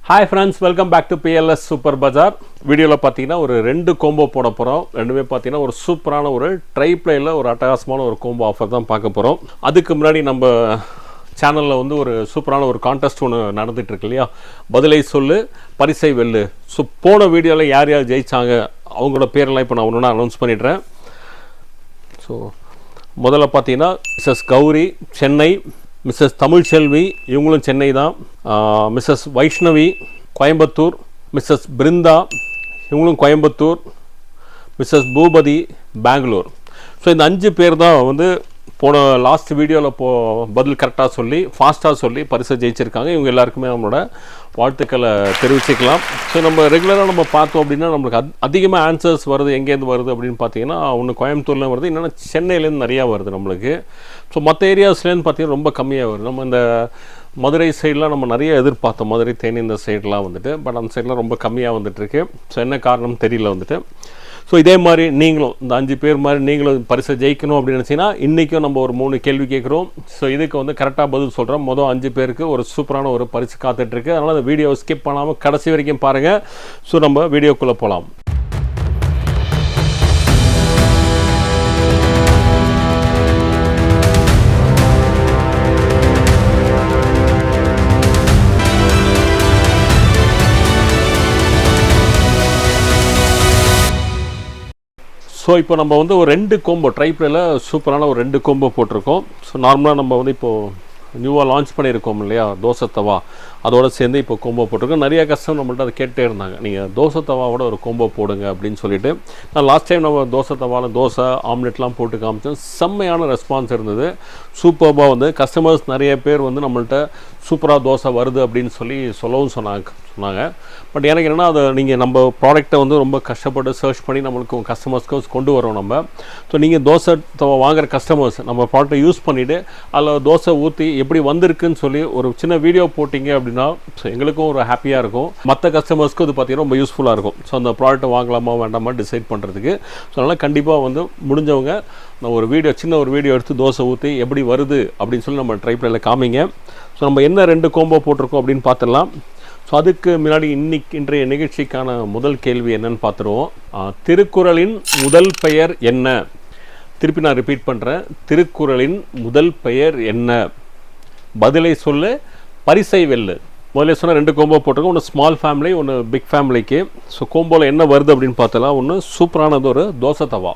Hi friends, welcome back to PLS super bazaar. வீடியோவில் பார்த்தீங்கன்னா ஒரு 2 கோம்போ போட போகிறோம். ரெண்டுமே பார்த்தீங்கன்னா ஒரு சூப்பரான ஒரு ட்ரைப்ளேயில் ஒரு அட்டகாசமான ஒரு கோம்போ ஆஃபர் தான் பார்க்க போகிறோம். அதுக்கு முன்னாடி நம்ம சேனலில் வந்து ஒரு சூப்பரான ஒரு கான்டெஸ்ட் ஒன்று நடந்துகிட்ருக்கு இல்லையா, பதிலை சொல்லு பரிசை வெல்லு. ஸோ போன வீடியோவில் யார் யார் ஜெயித்தாங்க அவங்களோட பேரெல்லாம் இப்போ நான் ஒன்று அனௌன்ஸ் பண்ணிடுறேன். ஸோ முதல்ல பார்த்தீங்கன்னா மிஸ்ஸஸ் கௌரி சென்னை, மிஸ்ஸஸ் தமிழ்செல்வி இவங்களும் சென்னை தான், மிஸ்ஸஸ் வைஷ்ணவி கோயம்புத்தூர், மிஸ்ஸஸ் பிருந்தா இவங்களும் கோயம்புத்தூர், மிஸ்ஸஸ் பூபதி பெங்களூர். ஸோ இந்த 5 பேர் தான் வந்து போன லாஸ்ட் வீடியோவில் பதில் கரெக்டாக சொல்லி ஃபாஸ்ட்டாக சொல்லி பரிசை ஜெயிச்சிருக்காங்க. இவங்க எல்லாருக்குமே நம்மளோட வாழ்த்துக்களை தெரிவிச்சுக்கலாம். ஸோ நம்ம ரெகுலராக நம்ம பார்த்தோம் அப்படின்னா நம்மளுக்கு அதிகமாக ஆன்சர்ஸ் வருது. எங்கேருந்து வருது அப்படின்னு பார்த்தீங்கன்னா ஒன்று கோயம்புத்தூர்லேயும் வருது, இன்னொன்று சென்னையிலேருந்து நிறையா வருது நம்மளுக்கு. ஸோ மற்ற ஏரியாஸ்லேருந்து பார்த்தீங்கன்னா ரொம்ப கம்மியாக வருது. நம்ம இந்த மதுரை சைடெலாம் நம்ம நிறைய எதிர்பார்த்தோம், மதுரை தேனி இந்த சைடெலாம் வந்துட்டு, பட் அந்த சைடெலாம் ரொம்ப கம்மியாக வந்துட்டுருக்கு. ஸோ என்ன காரணம் தெரியல வந்துட்டு. ஸோ இதே மாதிரி நீங்களும் இந்த 5 பேர் மாதிரி நீங்களும் பரிசை ஜெயிக்கணும் அப்படின்னு நினச்சிங்கன்னா இன்றைக்கும் நம்ம ஒரு 3 கேள்வி கேட்குறோம். ஸோ இதுக்கு வந்து கரெக்டாக பதில் சொல்கிறோம். மொதல் 5 பேருக்கு ஒரு சூப்பரான ஒரு பரிசு காத்துட்ருக்கு. அதனால் அந்த வீடியோவை ஸ்கிப் பண்ணாமல் கடைசி வரைக்கும் பாருங்கள். ஸோ நம்ம வீடியோக்குள்ளே போகலாம். ஸோ இப்போ நம்ம வந்து ஒரு 2 கோம்போ ட்ரைப்ளேயில் சூப்பரான ஒரு 2 கோம்போ போட்டிருக்கோம். ஸோ நார்மலாக நம்ம வந்து இப்போது நியூவாக லான்ச் பண்ணியிருக்கோம் இல்லையா தோசை தவா, அதோடு சேர்ந்து இப்போ கோம்போ போட்டிருக்கோம். நிறைய கஸ்டமர் நம்மள்ட்ட அதை கேட்டே இருந்தாங்க, நீங்கள் தோசை தவாவோட ஒரு கோம்போ போடுங்க அப்படின்னு சொல்லிட்டு. நான் லாஸ்ட் டைம் நம்ம தோசை தவாவில் தோசை ஆம்லெட்லாம் போட்டு காமிச்சோம். செம்மையான ரெஸ்பான்ஸ் இருந்தது. சூப்பராக வந்து கஸ்டமர்ஸ் நிறைய பேர் வந்து நம்மள்ட்ட சூப்பராக தோசை வருது அப்படின்னு சொல்லவும் சொன்னாங்க. பட் எனக்கு என்னென்னா அதை நீங்கள் நம்ம ப்ராடக்ட்டை வந்து ரொம்ப கஷ்டப்பட்டு சர்ச் பண்ணி நம்மளுக்கு கஸ்டமர்ஸ்க்கு கொண்டு வரோம் நம்ம. ஸோ நீங்கள் தோசை தவா வாங்குகிற கஸ்டமர்ஸ் நம்ம ப்ராடக்ட்டை யூஸ் பண்ணிவிட்டு அதில் தோசை ஊற்றி எப்படி வந்திருக்குன்னு சொல்லி ஒரு சின்ன வீடியோ போட்டிங்க அப்படின்னா ஸோ எங்களுக்கும் ஒரு ஹாப்பியாக இருக்கும், மற்ற கஸ்டமர்ஸ்க்கும் இது பார்த்தீங்கன்னா ரொம்ப யூஸ்ஃபுல்லாக இருக்கும். ஸோ அந்த ப்ராடக்ட்டை வாங்கலாமா வேண்டாமா டிசைட் பண்ணுறதுக்கு. ஸோ அதனால் கண்டிப்பாக வந்து முடிஞ்சவங்க நான் ஒரு சின்ன வீடியோ எடுத்து தோசை ஊற்றி எப்படி வருது அப்படின்னு சொல்லி நம்ம ட்ரைப்ளேயில் காமிங்க. ஸோ நம்ம என்ன 2 கோம்போ போட்டிருக்கோம் அப்படின்னு பார்த்துடலாம். ஸோ அதுக்கு முன்னாடி இன்றைய நிகழ்ச்சிக்கான முதல் கேள்வி என்னன்னு பார்த்துருவோம். திருக்குறளின் முதல் பெயர் என்ன? திருப்பி நான் ரிப்பீட் பண்ணுறேன், திருக்குறளின் முதல் பெயர் என்ன? பதிலை சொல்லு பரிசை வெல்லு. முதல்ல சொன்னால் 2 கோம்போ போட்டிருக்கோம், ஒன்று ஸ்மால் ஃபேமிலி, ஒன்று பிக் ஃபேமிலிக்கு. ஸோ கோம்போவில் என்ன வருது அப்படின்னு பார்த்தலாம். ஒன்று சூப்பரானது ஒரு தோசை தவா.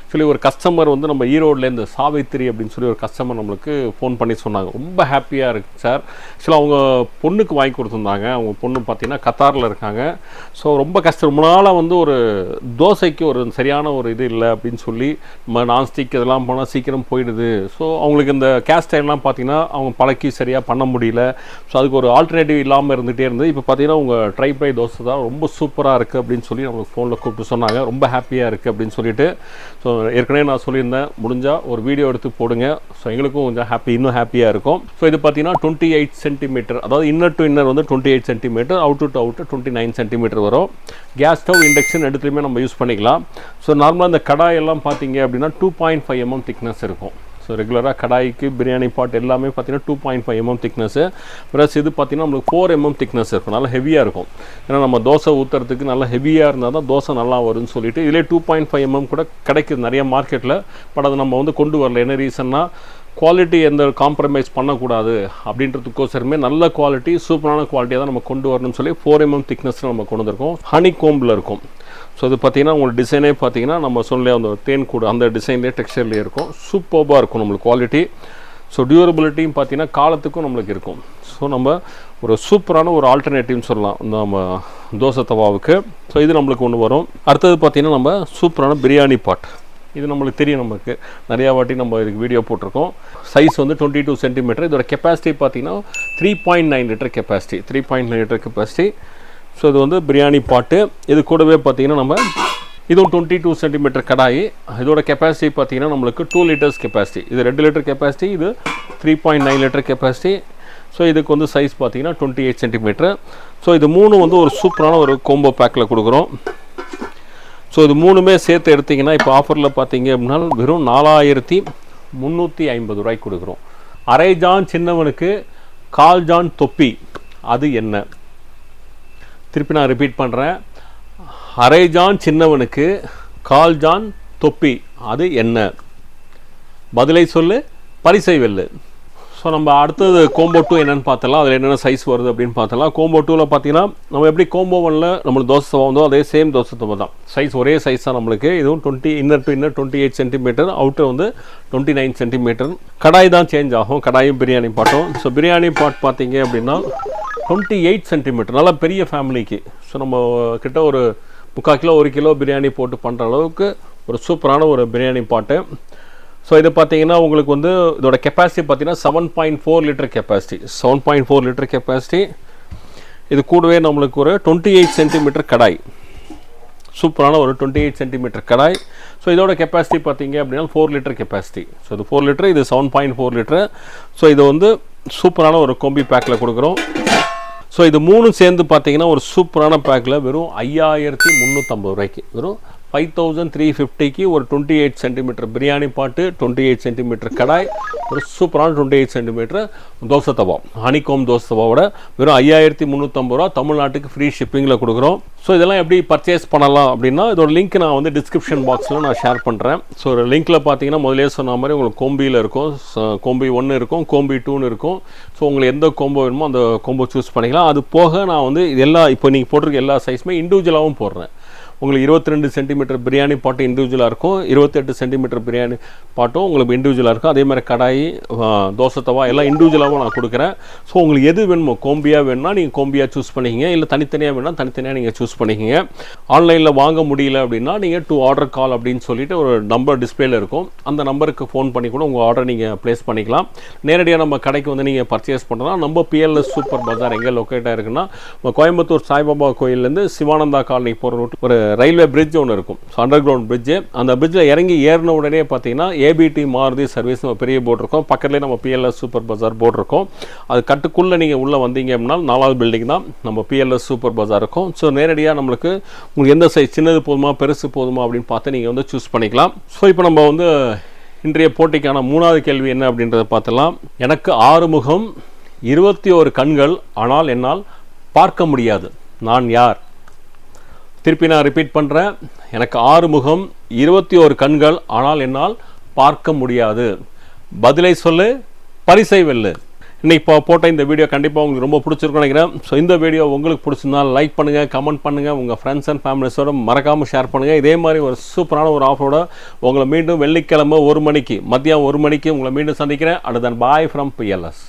ஆக்சுவலி ஒரு கஸ்டமர் வந்து நம்ம ஈரோட்லேருந்து சாவித்திரி அப்படின்னு சொல்லி ஒரு கஸ்டமர் நம்மளுக்கு ஃபோன் பண்ணி சொன்னாங்க, ரொம்ப ஹாப்பியாக இருக்குது சார். ஆக்சுவலாக அவங்க பொண்ணுக்கு வாங்கி கொடுத்துருந்தாங்க. அவங்க பொண்ணு பார்த்திங்கன்னா கத்தாரில் இருக்காங்க. ஸோ ரொம்ப ரொம்ப நாளாக வந்து ஒரு தோசைக்கு ஒரு சரியான ஒரு இது இல்லை அப்படின்னு சொல்லி நம்ம நான்ஸ்டிக் இதெல்லாம் போனால் சீக்கிரம் போயிடுது. ஸோ அவங்களுக்கு இந்த கேஸ்ட் டைம்லாம் பார்த்திங்கன்னா அவங்க பழக்கி சரியாக பண்ண முடியல. ஸோ அதுக்கு ஒரு ஆல்டர்னேட்டிவ் இல்லாமல் இருந்துகிட்டே இருந்தது. இப்போ பார்த்திங்கன்னா உங்கள் ட்ரைப்ளே தோசை தான் ரொம்ப சூப்பராக இருக்குது அப்படின்னு சொல்லி நம்மளுக்கு ஃபோனில் கூப்பிட்டு சொன்னாங்க, ரொம்ப ஹாப்பியாக இருக்குது அப்படின்னு சொல்லிட்டு. ஸோ ஏற்கனவே நான் சொல்லியிருந்தேன், முடிஞ்சால் ஒரு வீடியோ எடுத்து போடுங்க. ஸோ எங்களுக்கும் கொஞ்சம் இன்னும் ஹாப்பியாக இருக்கும். ஸோ இது பார்த்தீங்கன்னா 28 சென்டிமீட்டர், அதாவது இன்னர் டு இன்னர் வந்து 28 centimetre, out to out 29 centimetre வரும். கேஸ் ஸ்டவ் இண்டக்ஷன் எடுத்துலையுமே நம்ம யூஸ் பண்ணிக்கலாம். ஸோ நார்மலாக இந்த கடாயெல்லாம் பார்த்தீங்க அப்படின்னா 2.5 mm திக்னஸ் இருக்கும். ஸோ ரெகுலராக கடாய்க்கு பிரியாணி பாட் எல்லாமே பார்த்தீங்கன்னா 2.5 mm திக்னஸ்ஸு. ப்ளஸ் இது பார்த்தீங்கன்னா நம்மளுக்கு 4 mm திக்னஸ் இருக்கும், நல்லா ஹெவியாக இருக்கும். ஏன்னா நம்ம தோசை ஊற்றுறதுக்கு நல்லா ஹெவியாக இருந்தால் தான் தோசை நல்லா வரும்னு சொல்லிட்டு இதிலே 2.5 mm கூட கிடைக்குது நிறைய மார்க்கெட்டில். பட் அதை நம்ம வந்து கொண்டு வரல. என்ன ரீசன்னா குவாலிட்டி எந்த காம்ப்ரமைஸ் பண்ணக்கூடாது அப்படின்றதுக்கோசரமே நல்ல குவாலிட்டி சூப்பரான குவாலிட்டியாக தான் நம்ம கொண்டு வரணும்னு சொல்லி 4 mm திக்னஸில் நம்ம கொண்டு வந்திருக்கோம். ஹனி கோம்பில் இருக்கும். ஸோ இது பார்த்திங்கன்னா உங்களுக்கு டிசைனே பார்த்திங்கன்னா நம்ம சொல்லலையே அந்த தேன் கூடு அந்த டிசைன்லேயே டெக்ஸ்டர்லேயே இருக்கும். சூப்பராக இருக்கும் நம்மளுக்கு குவாலிட்டி. ஸோ டியூரபிலிட்டியும் பார்த்திங்கன்னா காலத்துக்கும் நம்மளுக்கு இருக்கும். ஸோ நம்ம ஒரு சூப்பரான ஒரு ஆல்டர்னேட்டிவ்னு சொல்லலாம் நம்ம தோசை தவாவுக்கு. ஸோ இது நம்மளுக்கு ஒன்று வரும். அடுத்தது பார்த்திங்கன்னா நம்ம சூப்பரான பிரியாணி பாட். இது நம்மளுக்கு தெரியும், நமக்கு நிறையா வாட்டி நம்ம இதுக்கு வீடியோ போட்டிருக்கோம். சைஸ் வந்து 22 சென்டிமீட்டர். இதோட கெப்பாசிட்டி பார்த்திங்கன்னா 3.9 litre capacity, 3.9 litre capacity. So இது வந்து பிரியாணி பாட்டு. இது கூடவே பார்த்திங்கன்னா நம்ம இதுவும் 22 சென்டிமீட்டர் கடாய். இதோட கெப்பாசிட்டி பார்த்திங்கன்னா நம்மளுக்கு 2 லிட்டர்ஸ் கெப்பாசிட்டி. இது 2 லிட்டர் கெப்பாசிட்டி, இது 3.9 லிட்டர் கெப்பாசிட்டி. ஸோ இதுக்கு வந்து சைஸ் பார்த்திங்கன்னா 28 சென்டிமீட்டர். ஸோ இது 3 வந்து ஒரு சூப்பரான ஒரு கோம்போ பேக்கில் கொடுக்குறோம். ஸோ இது 3மே சேர்த்து எடுத்திங்கன்னா இப்போ ஆஃபரில் பார்த்தீங்க அப்படின்னா வெறும் 4350 ரூபாய்க்கு கொடுக்குறோம். அரை ஜான் சின்னவனுக்கு 1/4 ஜான் தொப்பி. அது என்ன? திருப்பி நான் ரிப்பீட் பண்ணுறேன். அரை ஜான் சின்னவனுக்கு கால் ஜான் தொப்பி, அது என்ன? பதிலை சொல்லு, பரிசை வெல்லு. ஸோ நம்ம அடுத்தது கோம்போ 2 என்னென்னு பார்த்தலாம். அதில் என்னென்ன சைஸ் வருது அப்படின்னு பார்த்தலாம். கோம்போ 2ல் பார்த்தீங்கன்னா நம்ம எப்படி கோம்போ 1ல் நம்மளுக்கு தோசை தவா வந்தோ அதே சேம் தோசை தவா தான். சைஸ் ஒரே சைஸ் தான் நம்மளுக்கு. இதுவும் 20 inner to inner 28 centimetre, outer வந்து 29 சென்டிமீட்டர். கடாய் தான் சேஞ்ச் ஆகும், கடாயும் பிரியாணி பாட்டும். ஸோ பிரியாணி பாட் பார்த்தீங்க அப்படின்னா 28 சென்டிமீட்டர், நல்லா பெரிய ஃபேமிலிக்கு. ஸோ நம்ம கிட்ட ஒரு 3/4 கிலோ 1 கிலோ பிரியாணி போட்டு பண்ணுற அளவுக்கு ஒரு சூப்பரான ஒரு பிரியாணி பாட்டு. ஸோ இது பார்த்தீங்கன்னா உங்களுக்கு வந்து இதோட கெப்பாசிட்டி பார்த்தீங்கன்னா 7.4 லிட்டர் கெப்பாசிட்டி, 7.4 லிட்டர் கெப்பாசிட்டி. இது கூடவே நம்மளுக்கு ஒரு 28 சென்டிமீட்டர் கடாய், சூப்பரான ஒரு 28 சென்டிமீட்டர் கடாய். ஸோ இதோட கெப்பாசிட்டி பார்த்தீங்க அப்படின்னா 4 லிட்டர் கெப்பாசிட்டி. ஸோ இது 4 லிட்டர், இது 7.4 லிட்டர். ஸோ இது வந்து சூப்பரான ஒரு கோம்பி பேக்கில் கொடுக்குறோம். ஸோ இது 3 சேர்ந்து பார்த்தீங்கன்னா ஒரு சூப்பரான பேக்கில் வெறும் 5350 ரூபாய்க்கு, வெறும் 5350க்கு ஒரு 28 சென்டிமீட்டர் பிரியாணி பாட்டு, 28 சென்டிமீட்டர் கடாய், ஒரு சூப்பரான 28 சென்டிமீட்டர் தோசை தவா, ஹனிகோம் தோசை தவாவோட வெறும் 5350 ரூபா தமிழ்நாட்டுக்கு ஃப்ரீ ஷிப்பிங்கில் கொடுக்குறோம். ஸோ இதெல்லாம் எப்படி பர்ச்சேஸ் பண்ணலாம் அப்படின்னா இதோட லிங்க் நான் வந்து டிஸ்கிரிப்ஷன் பாக்ஸில் நான் ஷேர் பண்ணுறேன். ஸோ ஒரு லிங்க்கில் பார்த்தீங்கன்னா முதலே சொன்ன மாதிரி உங்களுக்கு கோம்பியில் இருக்கும், கோம்பி 1 இருக்கும், கோம்பி 2 இருக்கும். ஸோ உங்களுக்கு எந்த கோம்போ வேணுமோ அந்த கோம்போ சூஸ் பண்ணிக்கலாம். அது போக நான் வந்து இதெல்லாம் இப்போ நீங்கள் போட்டிருக்க எல்லா சைஸுமே இண்டிவிஜுவலாகவும் போடுறேன். உங்களுக்கு 22 சென்டிமீட்டர் பிரியாணி பாட்டு இண்டிவிஜுவலாக இருக்கும், 28 சென்டிமீட்டர் பிரியாணி பாட்டும் உங்களுக்கு இண்டிவிஜுவலாக இருக்கும். அதே மாதிரி கடாய், தோசை தவா எல்லாம் இண்டிவிஜுவலாகவும் நான் கொடுக்குறேன். ஸோ உங்களுக்கு எது வேணுமோ, கோம்பியாக வேணும்னா நீங்கள் கோம்பியாக சூஸ் பண்ணிக்கிங்க, இல்லை தனித்தனியாக வேணும்னா தனித்தனியாக நீங்கள் சூஸ் பண்ணிக்கிங்க. ஆன்லைனில் வாங்க முடியல அப்படின்னா நீங்கள் டு ஆர்டர் கால் அப்படின்னு சொல்லிட்டு ஒரு நம்பர் டிஸ்பிளேல இருக்கும், அந்த நம்பருக்கு ஃபோன் பண்ணி கூட உங்கள் ஆர்டர் நீங்கள் ப்ளேஸ் பண்ணிக்கலாம். நேரடியாக நம்ம கடைக்கு வந்து நீங்கள் பர்ச்சேஸ் பண்ணலாம். நம்ம பிஎல்எஸ் சூப்பர் பஜார் எங்கே லொக்கேட்டாக இருக்குன்னா கோயம்புத்தூர் சாய்பாபா கோயிலேருந்து சிவானந்தா காலனி போகிற ரூட் ஒரு ரயில்வே பிரிட்ஜ் ஒன்று இருக்கும், அண்டர் கிரவுண்ட் பிரிட்ஜு. அந்த பிரிட்ஜில் இறங்கி ஏறின உடனே பார்த்தீங்கன்னா ஏபிடி மாருதி சர்வீஸ் நம்ம பெரிய போர்டு இருக்கும், பக்கத்துலேயே நம்ம பிஎல்எஸ் சூப்பர் பஜார் போர்டு இருக்கும். அது கட்டுக்குள்ளே நீங்கள் உள்ளே வந்தீங்க அப்படின்னா 4வது பில்டிங் தான் நம்ம பிஎல்எஸ் சூப்பர் பஜார் இருக்கும். ஸோ நேரடியாக நம்மளுக்கு உங்களுக்கு எந்த சைஸ், சின்னது போதுமா பெருசு போதுமா அப்படின்னு பார்த்து நீங்கள் வந்து சூஸ் பண்ணிக்கலாம். ஸோ இப்போ நம்ம வந்து இன்றைய போட்டிக்கான 3வது கேள்வி என்ன அப்படின்றத பார்த்துலாம். எனக்கு 6 முகம் 21 கண்கள், ஆனால் என்னால் பார்க்க முடியாது, நான் யார்? திருப்பி நான் ரிப்பீட் பண்ணுறேன். எனக்கு 6 முகம் 21 கண்கள், ஆனால் என்னால் பார்க்க முடியாது, பதிலை சொல்லு, பரிசை வெல்லு. இன்னைக்கு இப்போ போட்ட இந்த வீடியோ கண்டிப்பாக உங்களுக்கு ரொம்ப பிடிச்சிருக்குன்னு நினைக்கிறேன். ஸோ இந்த வீடியோ உங்களுக்கு பிடிச்சிருந்தா லைக் பண்ணுங்கள், கமெண்ட் பண்ணுங்கள், உங்கள் ஃப்ரெண்ட்ஸ் அண்ட் ஃபேமிலிஸோட மறக்காமல் ஷேர் பண்ணுங்கள். இதே மாதிரி ஒரு சூப்பரான ஒரு ஆஃபரோட உங்களை மீண்டும் வெள்ளிக்கிழமை 1 மணிக்கு, மதியம் 1 மணிக்கு உங்களை மீண்டும் சந்திக்கிறேன். அடுத்த பாய் ஃப்ரம் பிஎல்எஸ்.